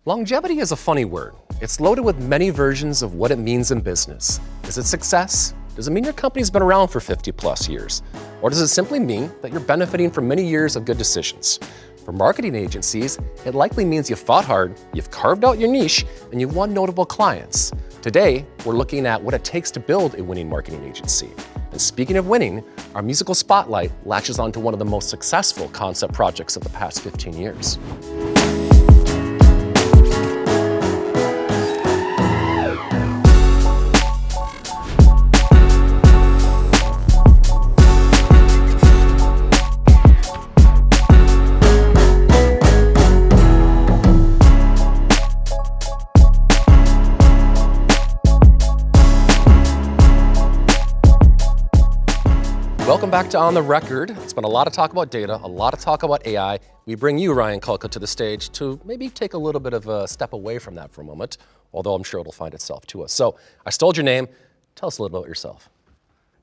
Longevity is a funny word. It's loaded with many versions of what it means in business. Is it success? Does it mean your company's been around for 50 plus years? Or does it simply mean that you're benefiting from many years of good decisions? For marketing agencies, it likely means you fought hard, you've carved out your niche, and you've won notable clients. Today, we're looking at what it takes to build a winning marketing agency. And speaking of winning, our musical spotlight latches onto one of the most successful concept projects of the past 15 years. Welcome back to On the Record. It's been a lot of talk about data, a lot of talk about AI. We bring you, Ryan Kulka, to the stage to maybe take a little bit of a step away from that for a moment, although I'm sure it'll find itself to us. So I stole your name. Tell us a little about yourself.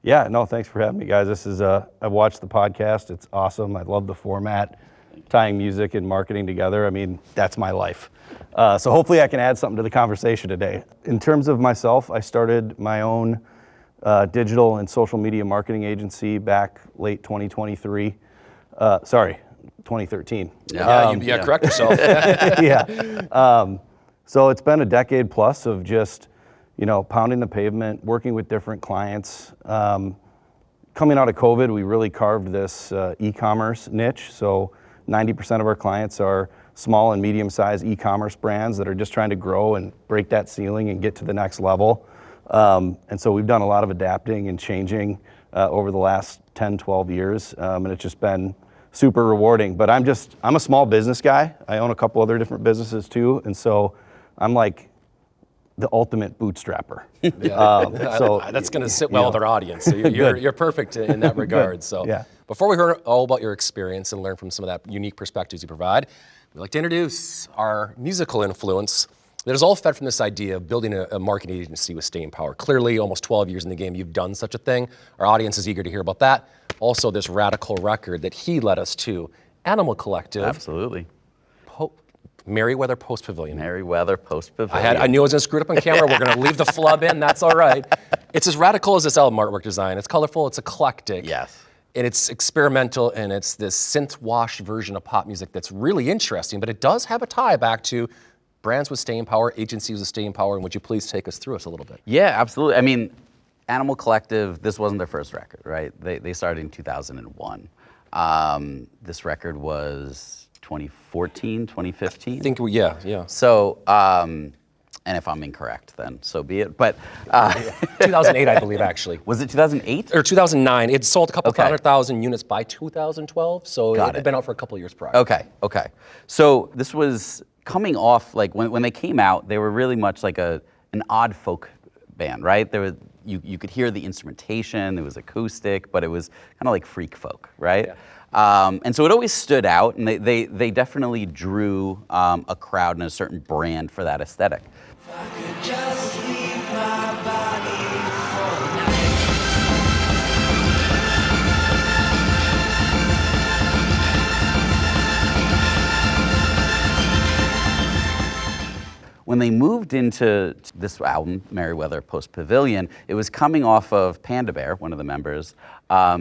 Yeah, no, thanks for having me, guys. I've watched the podcast. It's awesome. I love the format, tying music and marketing together. I mean, that's my life. So hopefully I can add something to the conversation today. In terms of myself, I started my own digital and social media marketing agency back late 2023. 2013. Yeah, correct yourself. Yeah. So it's been a decade plus of just, pounding the pavement, working with different clients. Coming out of COVID, we really carved this e-commerce niche. So 90% of our clients are small and medium-sized e-commerce brands that are just trying to grow and break that ceiling and get to the next level. And so we've done a lot of adapting and changing over the last 10, 12 years, and it's just been super rewarding. But I'm a small business guy. I own a couple other different businesses too, and so I'm like the ultimate bootstrapper. So that's going to sit well with our audience. So you're perfect in that regard. So yeah. Before we hear all about your experience and learn from some of that unique perspectives you provide, we'd like to introduce our musical influence. That is all fed from this idea of building a marketing agency with staying power. Clearly, almost 12 years in the game, you've done such a thing. Our audience is eager to hear about that. Also, this radical record that he led us to, Animal Collective. Absolutely. Merriweather Post Pavilion. Merriweather Post Pavilion. I knew I was going to screw it up on camera. We're going to leave the flub in. That's all right. It's as radical as this album artwork design. It's colorful. It's eclectic. Yes. And it's experimental, and it's this synth-washed version of pop music that's really interesting, but it does have a tie back to brands with staying power, agencies with staying power, and would you please take us through us a little bit? Yeah, absolutely. I mean, Animal Collective, this wasn't their first record, right? They started in 2001. This record was 2014, 2015? I think, yeah. So, and if I'm incorrect, then so be it. But 2008, I believe, actually. Was it 2008? Or 2009. It sold a couple 100,000 units by 2012, so it had been out for a couple of years prior. Okay. So this was coming off, like when they came out, they were really much like an odd folk band, right? There was you could hear the instrumentation, it was acoustic, but it was kind of like freak folk, right? Yeah. And so it always stood out, and they definitely drew a crowd and a certain brand for that aesthetic. If I could just leave my body for the night. When they moved into this album, Merriweather Post Pavilion, it was coming off of Panda Bear, one of the members,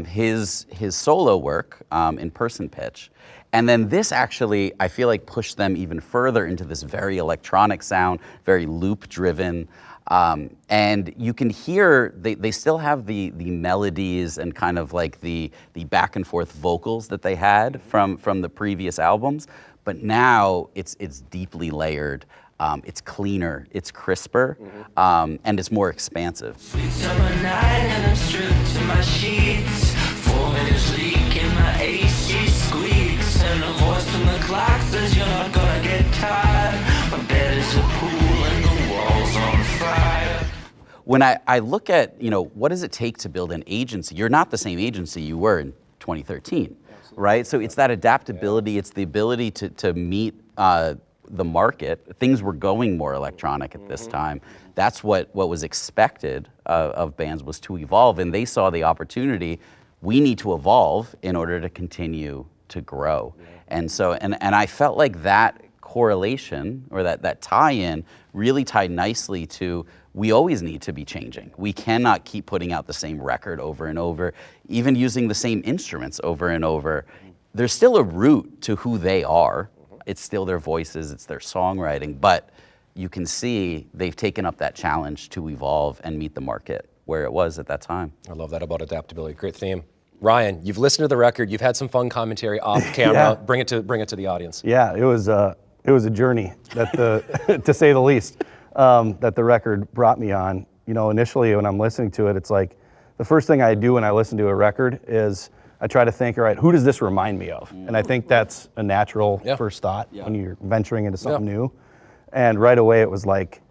his solo work in Person Pitch. And then this actually, I feel like, pushed them even further into this very electronic sound, very loop-driven. And you can hear, they still have the melodies and kind of like the back and forth vocals that they had from the previous albums, but now it's deeply layered. It's cleaner, it's crisper, and it's more expansive. Sweet summer night and I'm stripped to my sheets. 4 minutes leak and my AC squeaks. And a voice from the clock says you're not gonna get tired. My bed is a pool and the walls on fire. When I look at, what does it take to build an agency? You're not the same agency you were in 2013, right? So it's that adaptability, it's the ability to meet the market. Things were going more electronic at this time. That's what was expected of bands, was to evolve, and they saw the opportunity. We need to evolve in order to continue to grow. And so, and I felt like that correlation or that tie-in really tied nicely to we always need to be changing. We cannot keep putting out the same record over and over, even using the same instruments over and over. There's still a root to who they are. It's still their voices, it's their songwriting, but you can see they've taken up that challenge to evolve and meet the market where it was at that time. I love that about adaptability. Great theme. Ryan, you've listened to the record. You've had some fun commentary off camera. Yeah. Bring it to the audience. Yeah, it was a journey that to say the least, that the record brought me on. You know, initially when I'm listening to it, it's like the first thing I do when I listen to a record is I try to think, all right, who does this remind me of? And I think that's a natural first thought when you're venturing into something new. And right away it was like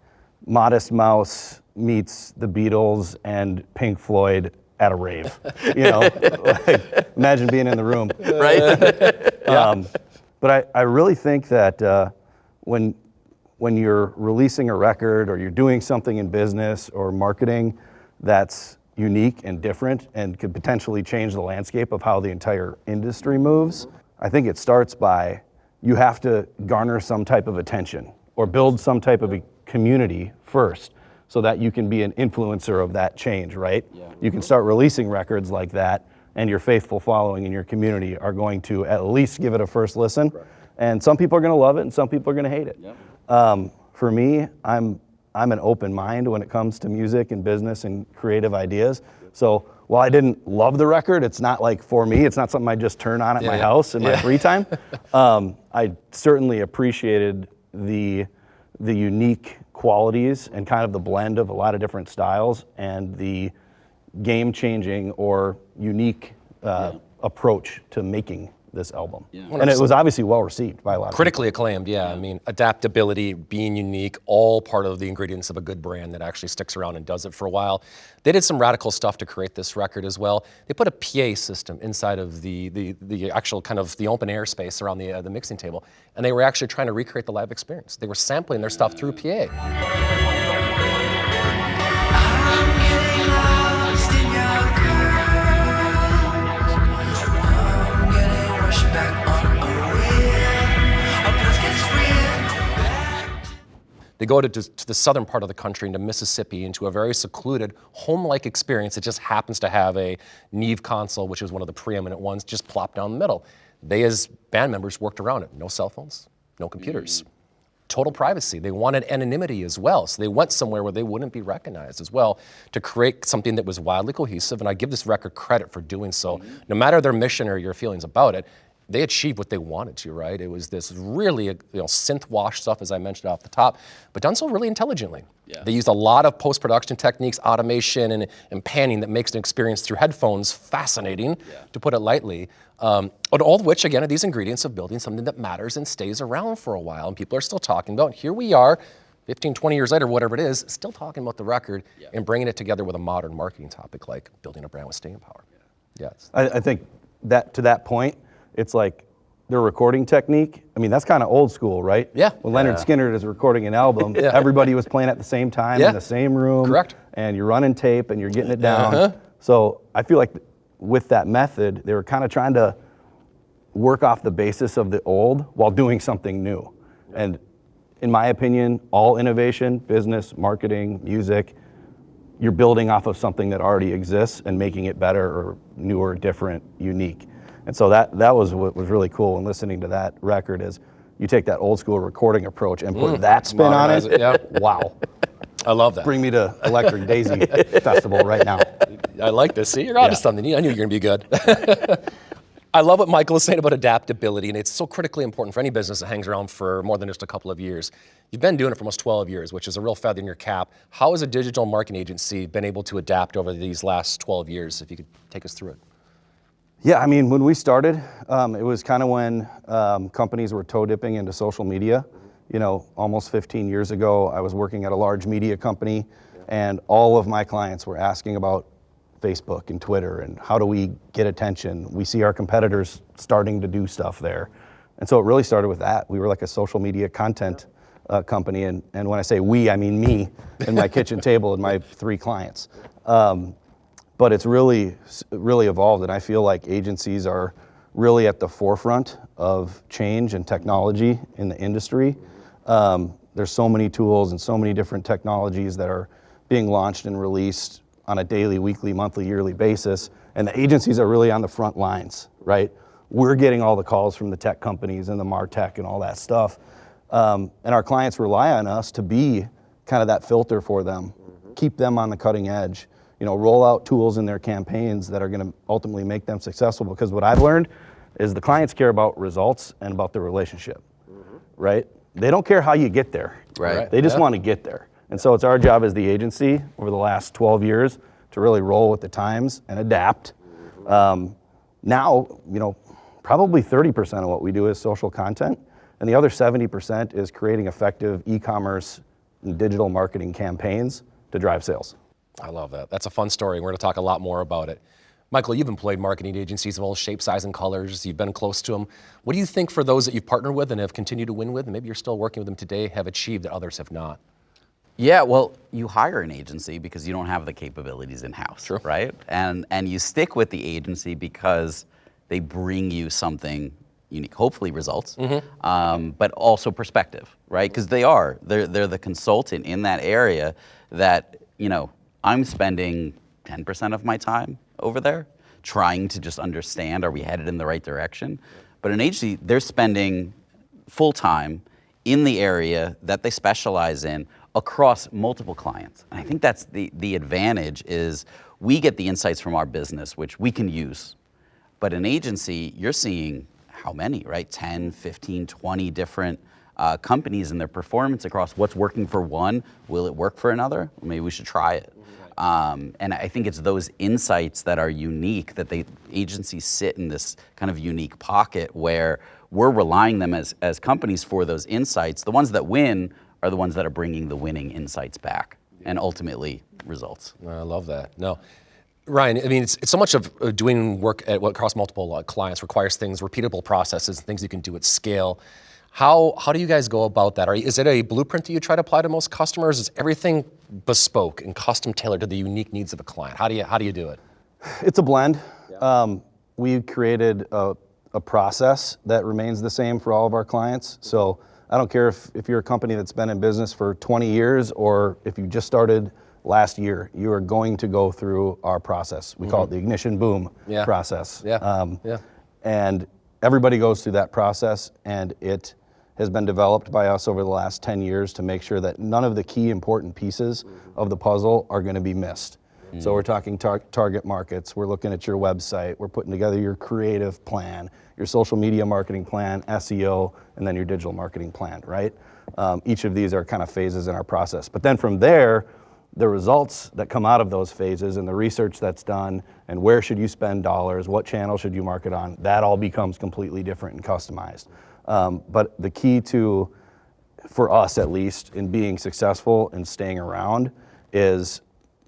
Modest Mouse meets the Beatles and Pink Floyd at a rave. You know, like, imagine being in the room. Right? But I really think that when you're releasing a record or you're doing something in business or marketing that's unique and different and could potentially change the landscape of how the entire industry moves, I think it starts by you have to garner some type of attention or build some type of a community first so that you can be an influencer of that change, right? You can start releasing records like that and your faithful following in your community are going to at least give it a first listen. And some people are going to love it and some people are going to hate it. For me, I'm an open mind when it comes to music and business and creative ideas. So while I didn't love the record, it's not like for me, it's not something I just turn on at my house in my free time. I certainly appreciated the unique qualities and kind of the blend of a lot of different styles and the game-changing or unique approach to making this album. And it was obviously well received by a lot of people. Critically acclaimed, I mean, adaptability, being unique, all part of the ingredients of a good brand that actually sticks around and does it for a while. They did some radical stuff to create this record as well. They put a PA system inside of the actual kind of the open air space around the mixing table, and they were actually trying to recreate the live experience. They were sampling their stuff through PA. They go to the southern part of the country, into Mississippi, into a very secluded, home-like experience that just happens to have a Neve console, which is one of the preeminent ones, just plopped down the middle. They, as band members, worked around it. No cell phones, no computers. Total privacy. They wanted anonymity as well, so they went somewhere where they wouldn't be recognized as well to create something that was wildly cohesive, and I give this record credit for doing so. No matter their mission or your feelings about it, they achieved what they wanted to, right? It was this really, synth wash stuff, as I mentioned off the top, but done so really intelligently. They used a lot of post-production techniques, automation, and panning that makes an experience through headphones fascinating, to put it lightly. But all of which, again, are these ingredients of building something that matters and stays around for a while, and people are still talking about. Here we are, 15, 20 years later, whatever it is, still talking about the record and bringing it together with a modern marketing topic like building a brand with staying power. I think that to that point, it's like their recording technique. I mean, that's kind of old school, right? When Leonard Skinner is recording an album, everybody was playing at the same time in the same room. Correct. And you're running tape and you're getting it down. So I feel like with that method, they were kind of trying to work off the basis of the old while doing something new. And in my opinion, all innovation, business, marketing, music, you're building off of something that already exists and making it better or newer, different, unique. And so that was what was really cool when listening to that record is you take that old school recording approach and put that spin on it. Wow. I love that. Bring me to Electric Daisy Festival right now. I like this. See, you're onto something. I knew you were going to be good. I love what Michael is saying about adaptability, and it's so critically important for any business that hangs around for more than just a couple of years. You've been doing it for almost 12 years, which is a real feather in your cap. How has a digital marketing agency been able to adapt over these last 12 years, if you could take us through it? Yeah, I mean, when we started, it was kind of when companies were toe dipping into social media. You know, almost 15 years ago, I was working at a large media company, and all of my clients were asking about Facebook and Twitter and how do we get attention. We see our competitors starting to do stuff there. And so it really started with that. We were like a social media content company, and when I say we, I mean me and my kitchen table and my 3 clients. But it's really evolved, and I feel like agencies are really at the forefront of change and technology in the industry. There's so many tools and so many different technologies that are being launched and released on a daily, weekly, monthly, yearly basis, and the agencies are really on the front lines, right? We're getting all the calls from the tech companies and the MarTech and all that stuff, and our clients rely on us to be kind of that filter for them, keep them on the cutting edge, roll out tools in their campaigns that are going to ultimately make them successful, because what I've learned is the clients care about results and about the relationship, right? They don't care how you get there. Right. They just want to get there. And so it's our job as the agency over the last 12 years to really roll with the times and adapt. Now, probably 30% of what we do is social content, and the other 70% is creating effective e-commerce and digital marketing campaigns to drive sales. I love that. That's a fun story. We're going to talk a lot more about it. Michael, you've employed marketing agencies of all shapes, size, and colors. You've been close to them. What do you think for those that you've partnered with and have continued to win with, and maybe you're still working with them today, have achieved that others have not? Yeah, well, you hire an agency because you don't have the capabilities in-house, True. right? And you stick with the agency because they bring you something unique, hopefully results, but also perspective, right? Because they're the consultant in that area that, I'm spending 10% of my time over there trying to just understand, are we headed in the right direction? But an agency, they're spending full time in the area that they specialize in across multiple clients. And I think that's the advantage is we get the insights from our business, which we can use. But an agency, you're seeing how many, right? 10, 15, 20 different companies and their performance across what's working for one. Will it work for another? Well, maybe we should try it. And I think it's those insights that are unique, that the agencies sit in this kind of unique pocket where we're relying them as companies for those insights. The ones that win are the ones that are bringing the winning insights back and ultimately results. I love that. No. Ryan, I mean, it's so much of doing work across multiple clients requires things, repeatable processes, things you can do at scale. How do you guys go about that? Is it a blueprint that you try to apply to most customers? Is everything bespoke and custom tailored to the unique needs of a client? How do you do it? It's a blend. We created a process that remains the same for all of our clients. So I don't care if you're a company that's been in business for 20 years or if you just started last year, you are going to go through our process. We call it the ignition boom process. And everybody goes through that process, and it has been developed by us over the last 10 years to make sure that none of the key important pieces of the puzzle are going to be missed. So we're talking target markets, we're looking at your website, we're putting together your creative plan, your social media marketing plan, SEO, and then your digital marketing plan, right? Each of these are kind of phases in our process. But then from there, the results that come out of those phases and the research that's done and where should you spend dollars, what channel should you market on, that all becomes completely different and customized. But the key for us at least, in being successful and staying around is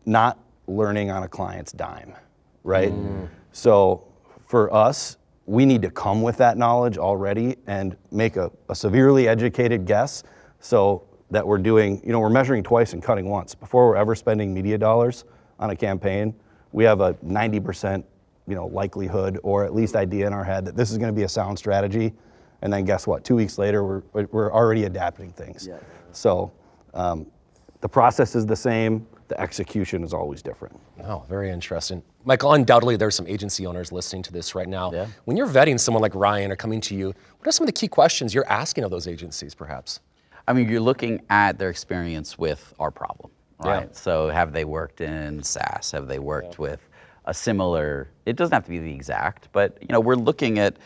not learning on a client's dime, right? So for us, we need to come with that knowledge already and make a severely educated guess so that we're doing, we're measuring twice and cutting once. Before we're ever spending media dollars on a campaign, we have a 90% likelihood or at least idea in our head that this is going to be a sound strategy. And then guess what? 2 weeks later, we're already adapting things. So the process is the same. The execution is always different. Oh, very interesting. Michael, undoubtedly there's some agency owners listening to this right now. Yeah. When you're vetting someone like Ryan or coming to you, what are some of the key questions you're asking of those agencies perhaps? I mean, you're looking at their experience with our problem, right? Yeah. So have they worked in SaaS? Have they worked with a similar, it doesn't have to be the exact, but we're looking at,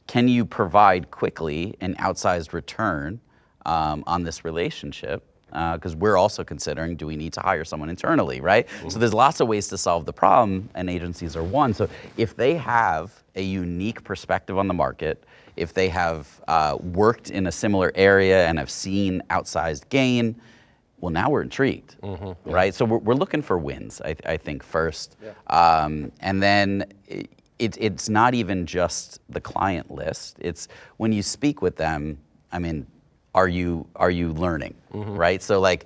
can you provide quickly an outsized return on this relationship? Because we're also considering, do we need to hire someone internally, right? So there's lots of ways to solve the problem, and agencies are one. So if they have a unique perspective on the market, if they have worked in a similar area and have seen outsized gain, well, now we're intrigued, right? So we're looking for wins, I think, first. And then it's not even just the client list. It's when you speak with them, I mean, are you learning, right? So like,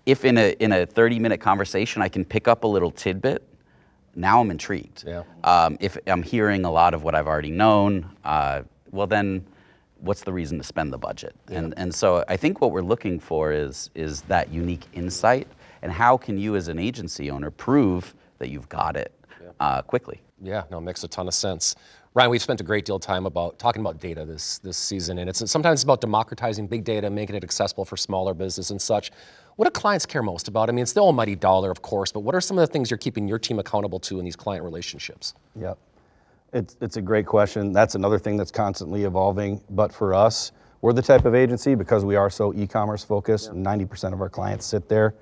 if in a 30-minute conversation I can pick up a little tidbit, now I'm intrigued. Yeah. If I'm hearing a lot of what I've already known, well then, what's the reason to spend the budget? Yeah. And so I think what we're looking for is that unique insight, and how can you as an agency owner prove that you've got it quickly? Yeah, no, it makes a ton of sense. Ryan, we've spent a great deal of time talking about data this season, and it's sometimes about democratizing big data, making it accessible for smaller business and such. What do clients care most about? I mean, it's the almighty dollar, of course, but what are some of the things you're keeping your team accountable to in these client relationships? Yep. It's a great question. That's another thing that's constantly evolving. But for us, we're the type of agency, because we are so e-commerce focused, 90% of our clients sit there,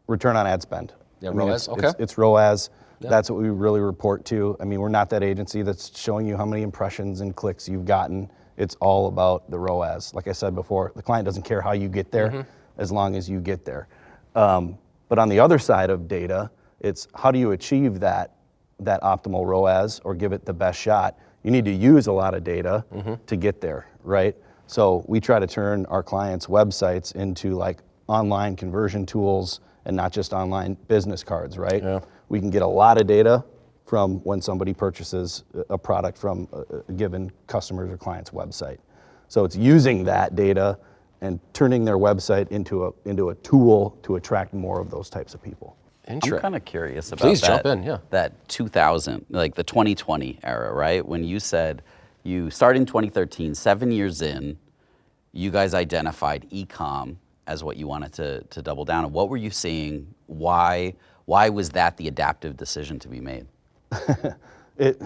return on ad spend. Yeah, I mean, ROAS, okay. It's ROAS. Yeah. That's what we really report to. I mean, we're not that agency that's showing you how many impressions and clicks you've gotten. It's all about the ROAS. Like I said before, the client doesn't care how you get there, as long as you get there. But on the other side of data, it's how do you achieve that optimal ROAS or give it the best shot? You need to use a lot of data to get there, right? So we try to turn our clients' websites into like online conversion tools and not just online business cards, right? Yeah. We can get a lot of data from when somebody purchases a product from a given customer's or client's website. So it's using that data and turning their website into a tool to attract more of those types of people. I'm kind of curious about Please that, jump in, yeah. that 2000, like the 2020 era, right? When you said you started in 2013, 7 years in, you guys identified e-com as what you wanted to double down on. What were you seeing? Why was that the adaptive decision to be made?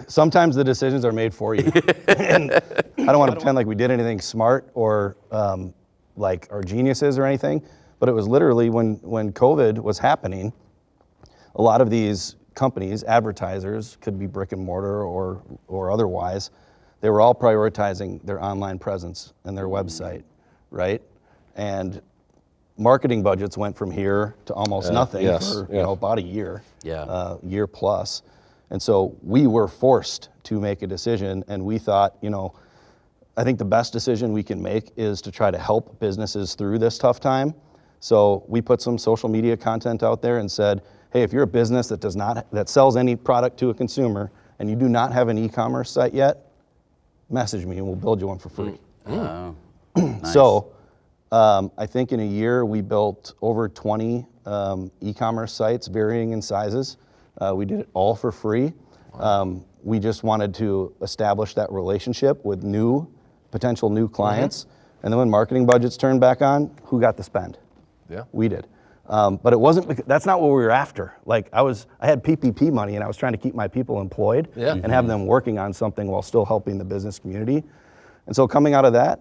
Sometimes the decisions are made for you. And I don't want to pretend like we did anything smart or like our geniuses or anything, but it was literally when COVID was happening, a lot of these companies, advertisers, could be brick and mortar or otherwise, they were all prioritizing their online presence and their website, right? And marketing budgets went from here to almost nothing for about a year, year plus. And so we were forced to make a decision, and we thought, I think the best decision we can make is to try to help businesses through this tough time. So we put some social media content out there and said, hey, if you're a business that sells any product to a consumer and you do not have an e-commerce site yet, message me and we'll build you one for free. Oh, nice. So I think in a year we built over 20 e-commerce sites varying in sizes. We did it all for free. We just wanted to establish that relationship with potential new clients. And then when marketing budgets turned back on, who got the spend? Yeah. We did. But it wasn't, that's not what we were after. Like I had PPP money and I was trying to keep my people employed and have them working on something while still helping the business community. And so coming out of that,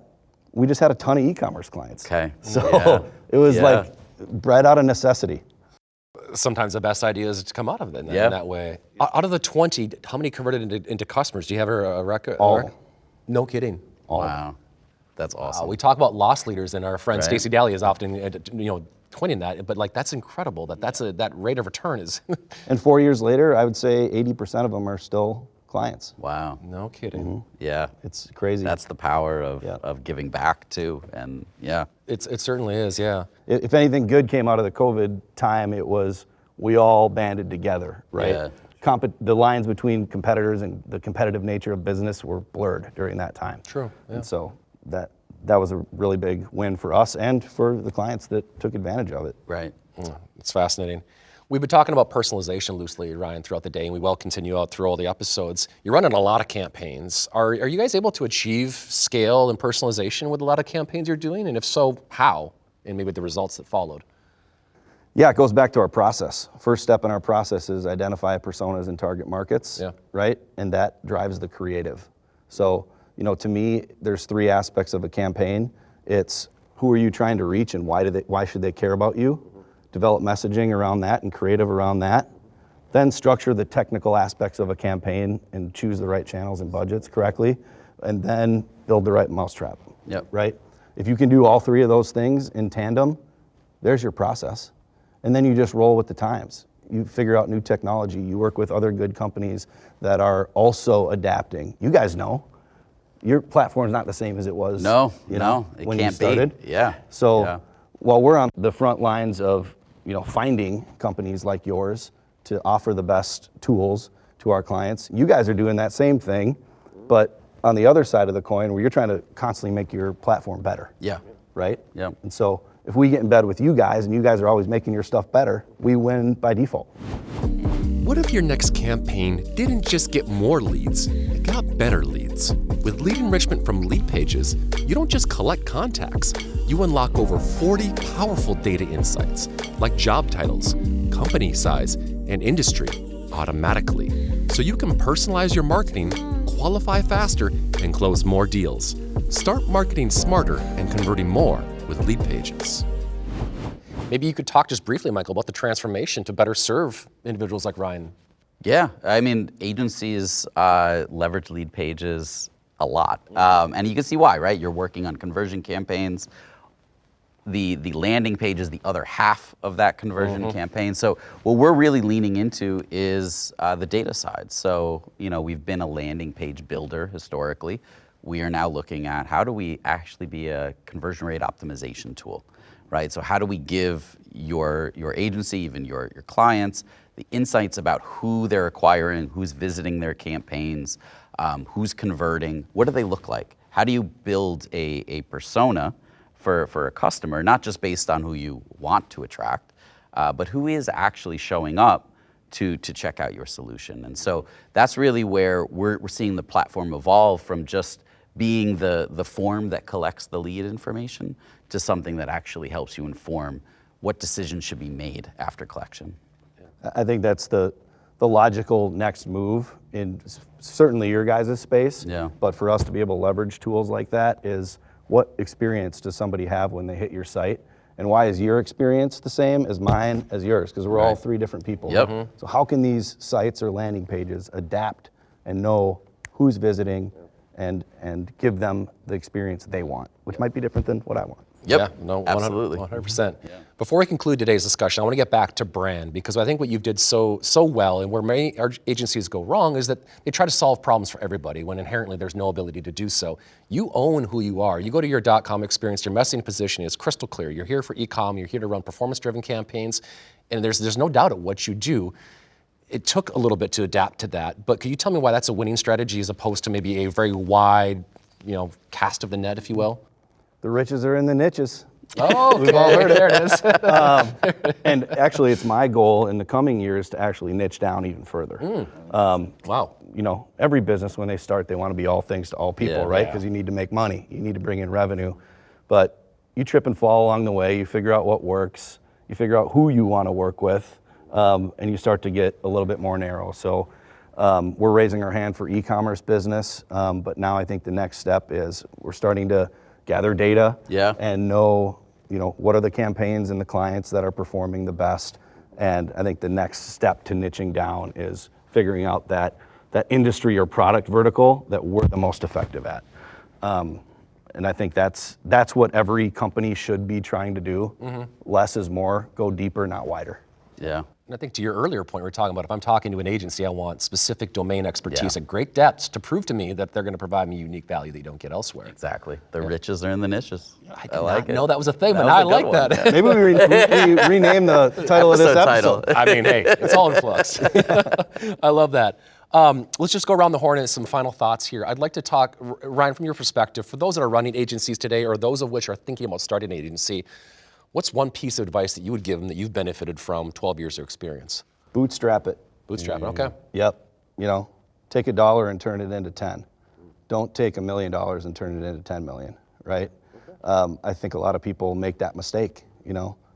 we just had a ton of e-commerce clients. Okay. So it was like bred out of necessity. Sometimes the best idea is to come out of it in that way. Out of the 20, how many converted into customers? Do you have a record? All. No kidding. All. Wow. That's awesome. We talk about loss leaders, and our friend Stacey Daly is often twinning that, but like that's incredible that rate of return is. And 4 years later, I would say 80% of them are still clients. Wow. No kidding. Yeah. It's crazy. That's the power of giving back too, and It certainly is, yeah. If anything good came out of the COVID time, it was we all banded together, right? Yeah. The lines between competitors and the competitive nature of business were blurred during that time. True. Yeah. And so that was a really big win for us and for the clients that took advantage of it. right. It's fascinating. We've been talking about personalization loosely, Ryan, throughout the day, and we will continue out through all the episodes. You're running a lot of campaigns. Are you guys able to achieve scale and personalization with a lot of campaigns you're doing? And if so, how? And maybe the results that followed. Yeah, it goes back to our process. First step in our process is identify personas and target markets, right? And that drives the creative. So, to me, there's three aspects of a campaign. It's who are you trying to reach and why should they care about you? Develop messaging around that and creative around that. Then structure the technical aspects of a campaign and choose the right channels and budgets correctly. And then build the right mousetrap, right? If you can do all three of those things in tandem, there's your process. And then you just roll with the times. You figure out new technology. You work with other good companies that are also adapting. You guys know, your platform's not the same as it was. It when can't you started. be. Yeah. So while we're on the front lines of finding companies like yours to offer the best tools to our clients. You guys are doing that same thing, but on the other side of the coin, where you're trying to constantly make your platform better. Yeah. Right? Yeah. And so if we get in bed with you guys and you guys are always making your stuff better, we win by default. What if your next campaign didn't just get more leads, it got better leads? With lead enrichment from Leadpages, you don't just collect contacts, you unlock over 40 powerful data insights, like job titles, company size, and industry, automatically. So you can personalize your marketing, qualify faster, and close more deals. Start marketing smarter and converting more with Leadpages. Maybe you could talk just briefly, Michael, about the transformation to better serve individuals like Ryan. Yeah, I mean, agencies leverage Leadpages a lot. And you can see why, right? You're working on conversion campaigns. The landing page is the other half of that conversion campaign. So what we're really leaning into is the data side. So, we've been a landing page builder historically. We are now looking at how do we actually be a conversion rate optimization tool, right? So how do we give your agency, even your clients, the insights about who they're acquiring, who's visiting their campaigns, who's converting, what do they look like? How do you build a persona for a customer, not just based on who you want to attract, but who is actually showing up to check out your solution? And so that's really where we're seeing the platform evolve from just being the form that collects the lead information to something that actually helps you inform what decisions should be made after collection. I think that's the logical next move in certainly your guys' space. Yeah. But for us to be able to leverage tools like that is, what experience does somebody have when they hit your site? And why is your experience the same as mine, as yours? Because we're all three different people. Yep. So how can these sites or landing pages adapt and know who's visiting and give them the experience they want, which might be different than what I want. Yep. Yeah, no, absolutely. 100%. Yeah. Before we conclude today's discussion, I want to get back to brand, because I think what you've did so well, and where many agencies go wrong, is that they try to solve problems for everybody when inherently there's no ability to do so. You own who you are. You go to your .com experience, your messaging position is crystal clear. You're here for e-com, you're here to run performance-driven campaigns, and there's no doubt at what you do. It took a little bit to adapt to that, but could you tell me why that's a winning strategy as opposed to maybe a very wide, cast of the net, if you will? The riches are in the niches. Oh, we've all heard it. There it is. And actually, it's my goal in the coming years to actually niche down even further. Wow. Every business, when they start, they want to be all things to all people, Yeah. right? Because you need to make money. You need to bring in revenue. But you trip and fall along the way. You figure out what works. You figure out who you want to work with. And you start to get a little bit more narrow. So we're raising our hand for e-commerce business. But now I think the next step is we're starting to gather data and know, what are the campaigns and the clients that are performing the best. And I think the next step to niching down is figuring out that industry or product vertical that we're the most effective at. And I think that's what every company should be trying to do. Less is more, go deeper, not wider. Yeah. And I think to your earlier point, we were talking about if I'm talking to an agency, I want specific domain expertise at great depths to prove to me that they're going to provide me unique value that you don't get elsewhere. Exactly. The riches are in the niches. I did not know that was a thing, but now I That was a like good that. one. Maybe we rename the title of this Episode episode. I mean, hey, it's all in flux. I love that. Let's just go around the horn and some final thoughts here. I'd like to talk, Ryan, from your perspective, for those that are running agencies today or those of which are thinking about starting an agency, what's one piece of advice that you would give them that you've benefited from 12 years of experience? Bootstrap it. Bootstrap it, okay. Yep. Take $1 and turn it into 10. Don't take $1 million and turn it into 10 million, right? I think a lot of people make that mistake.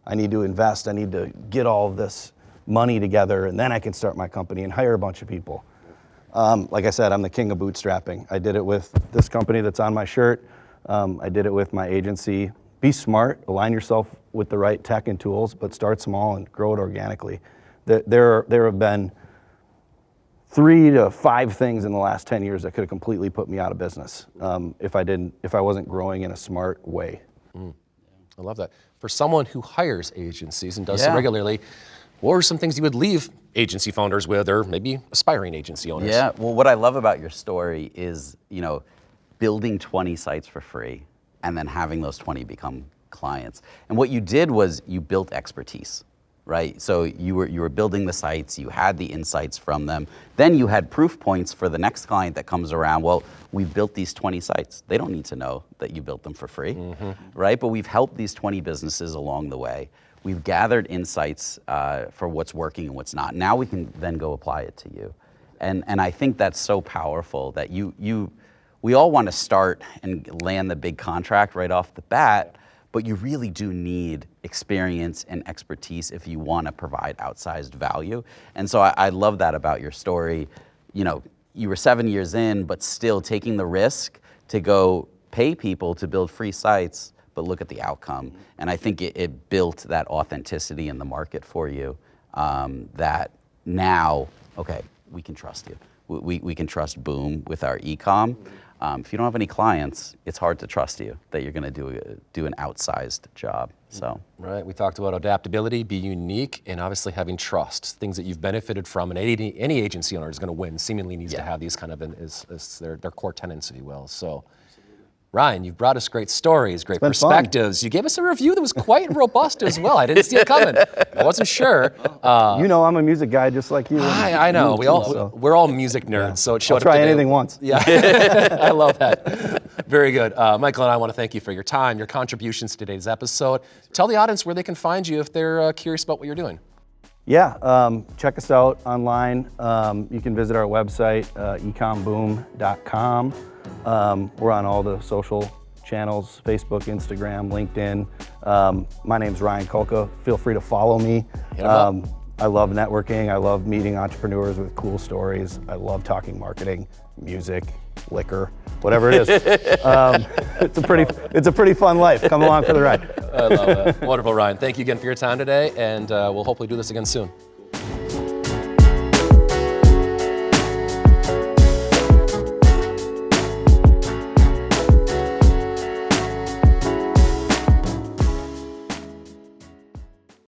I need to invest. I need to get all of this money together, and then I can start my company and hire a bunch of people. Like I said, I'm the king of bootstrapping. I did it with this company that's on my shirt. I did it with my agency. Be smart, align yourself with the right tech and tools, but start small and grow it organically. There have been 3 to 5 things in the last 10 years that could have completely put me out of business if I wasn't growing in a smart way. I love that. For someone who hires agencies and does so regularly, what are some things you would leave agency founders with, or maybe aspiring agency owners? Yeah, well, what I love about your story is, building 20 sites for free and then having those 20 become clients. And what you did was you built expertise, right? So you were building the sites, you had the insights from them. Then you had proof points for the next client that comes around. Well, we've built these 20 sites. They don't need to know that you built them for free, right? But we've helped these 20 businesses along the way. We've gathered insights for what's working and what's not. Now we can then go apply it to you. And I think that's so powerful that we all want to start and land the big contract right off the bat, but you really do need experience and expertise if you want to provide outsized value. And so I love that about your story. You know, you were 7 years in, but still taking the risk to go pay people to build free sites, but look at the outcome. And I think it built that authenticity in the market for you, that now, okay, we can trust you. We can trust Boom with our e-com. If you don't have any clients, it's hard to trust you that you're going to do an outsized job. So Right. We talked about adaptability, be unique, and obviously having trust. Things that you've benefited from, and any agency owner is going to win. Seemingly needs to have these kind of as their core tenets, if you will. So, Ryan, you've brought us great stories, great perspectives. You gave us a review that was quite robust as well. I didn't see it coming. I wasn't sure. You know, I'm a music guy just like you. I know. We're all music nerds, so it showed I'll up try today. anything once. Yeah, I love that. Very good. Michael and I want to thank you for your time, your contributions to today's episode. Tell the audience where they can find you if they're curious about what you're doing. Yeah, check us out online. You can visit our website, ecomboom.com. We're on all the social channels, Facebook, Instagram, LinkedIn. My name's Ryan Kulka. Feel free to follow me. I love networking. I love meeting entrepreneurs with cool stories. I love talking marketing, music, liquor, whatever it is. It's a pretty fun life. Come along for the ride. I love that. Wonderful, Ryan. Thank you again for your time today, and we'll hopefully do this again soon.